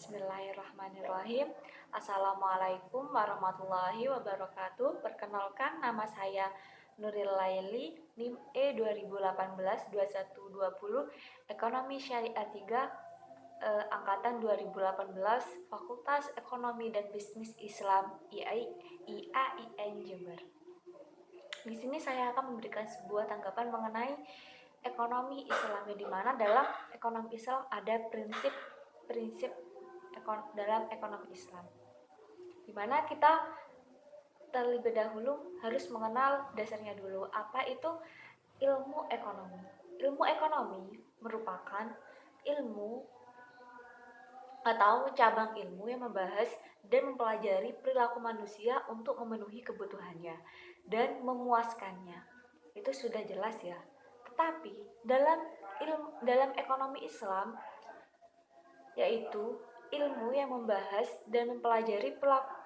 Bismillahirrahmanirrahim. Assalamualaikum warahmatullahi wabarakatuh. Perkenalkan, nama saya Nuril Laili, NIM E 2018-2120, Ekonomi Syariah 3, Angkatan 2018, Fakultas Ekonomi dan Bisnis Islam IAIN Jember. Di sini saya akan memberikan sebuah tanggapan mengenai ekonomi Islam, di mana dalam ekonomi Islam ada prinsip dalam ekonomi Islam, di mana kita terlebih dahulu harus mengenal dasarnya dulu. Apa itu ilmu ekonomi? Ilmu ekonomi merupakan ilmu atau cabang ilmu yang membahas dan mempelajari perilaku manusia untuk memenuhi kebutuhannya dan memuaskannya. Itu sudah jelas ya. Tetapi dalam ekonomi Islam, yaitu ilmu yang membahas dan mempelajari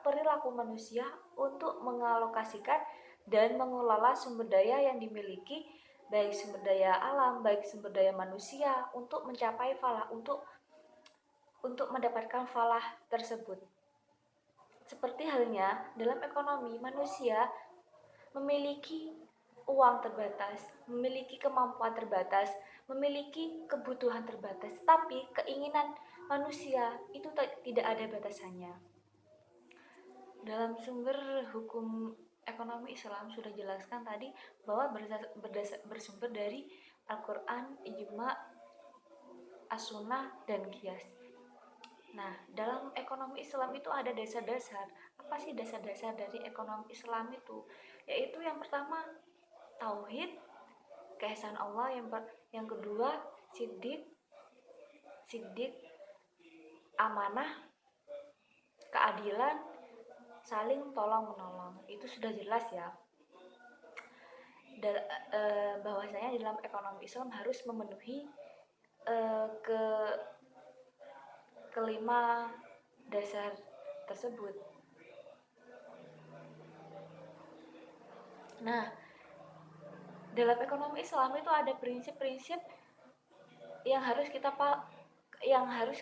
perilaku manusia untuk mengalokasikan dan mengelola sumber daya yang dimiliki, baik sumber daya alam, baik sumber daya manusia, untuk mencapai falah, untuk mendapatkan falah tersebut. Seperti halnya dalam ekonomi, manusia memiliki uang terbatas, memiliki kemampuan terbatas, memiliki kebutuhan terbatas, tapi keinginan manusia itu tidak ada batasannya. Dalam sumber hukum ekonomi Islam sudah jelaskan tadi bahwa bersumber dari Al-Quran, Ijma', As-Sunnah, dan Qiyas. Nah, dalam ekonomi Islam itu ada dasar-dasar. Apa sih dasar-dasar dari ekonomi Islam itu? Yaitu yang pertama, tauhid, keesaan Allah. Yang kedua, sidik, amanah, keadilan, saling tolong menolong. Itu sudah jelas ya. Bahwasanya dalam ekonomi Islam harus memenuhi kelima dasar tersebut. Nah, dalam ekonomi Islam itu ada prinsip-prinsip yang harus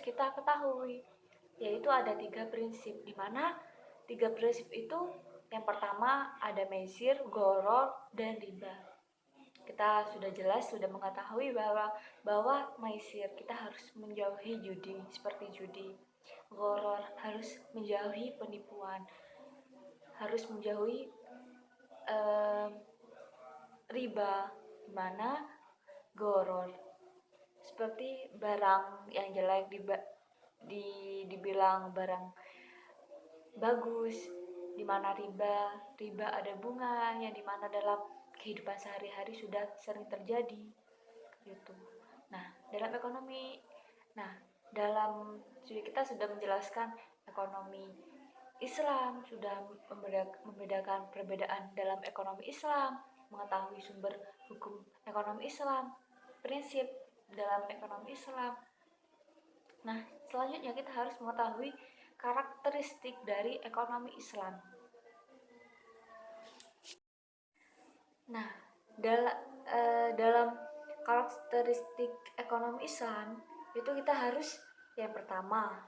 kita ketahui, yaitu ada 3 prinsip, di mana 3 prinsip itu yang pertama ada maisir, gharar, dan riba. Kita sudah mengetahui bahwa maisir kita harus menjauhi judi, seperti judi. Gharar harus menjauhi penipuan, harus menjauhi riba, di mana gharar seperti barang yang jelek dibilang barang bagus, di mana riba ada bunga, yang di mana dalam kehidupan sehari-hari sudah sering terjadi gitu. Kita sudah menjelaskan ekonomi Islam, sudah membedakan perbedaan dalam ekonomi Islam, mengetahui sumber hukum ekonomi Islam, prinsip dalam ekonomi Islam. Nah, selanjutnya kita harus mengetahui karakteristik dari ekonomi Islam. Nah, dalam karakteristik ekonomi Islam itu kita harus, yang pertama,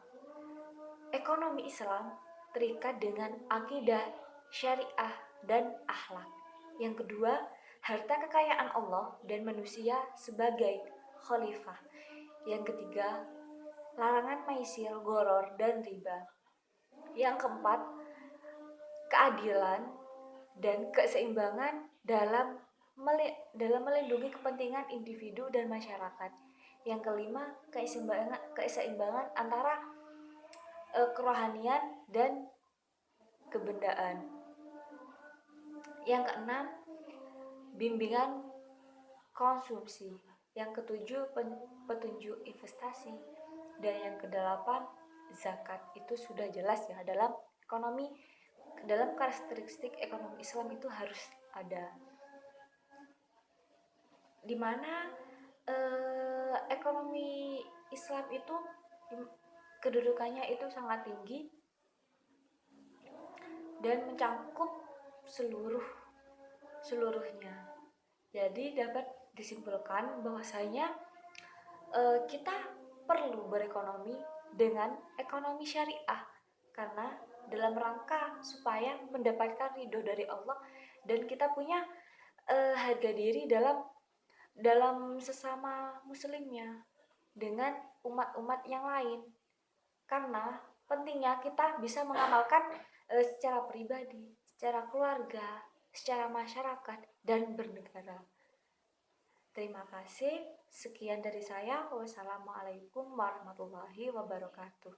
ekonomi Islam terikat dengan akidah, syariah, dan akhlak. Yang kedua, harta kekayaan Allah dan manusia sebagai khalifah. Yang ketiga, larangan maisir, gharar, dan riba. Yang keempat, keadilan dan keseimbangan dalam melindungi kepentingan individu dan masyarakat. Yang kelima, keseimbangan antara kerohanian dan kebendaan. Yang keenam, bimbingan konsumsi. Yang ketujuh, petunjuk investasi. Dan yang kedelapan, zakat. Itu sudah jelas ya, dalam karakteristik ekonomi Islam itu harus ada. Dimana ekonomi Islam itu kedudukannya itu sangat tinggi dan mencangkup seluruhnya. Jadi dapat disimpulkan bahwasanya kita perlu berekonomi dengan ekonomi syariah, karena dalam rangka supaya mendapatkan ridho dari Allah dan kita punya harga diri dalam sesama muslimnya dengan umat-umat yang lain, karena pentingnya kita bisa mengamalkan secara pribadi, secara keluarga, secara masyarakat dan bernegara. Terima kasih. Sekian dari saya. Wassalamualaikum warahmatullahi wabarakatuh.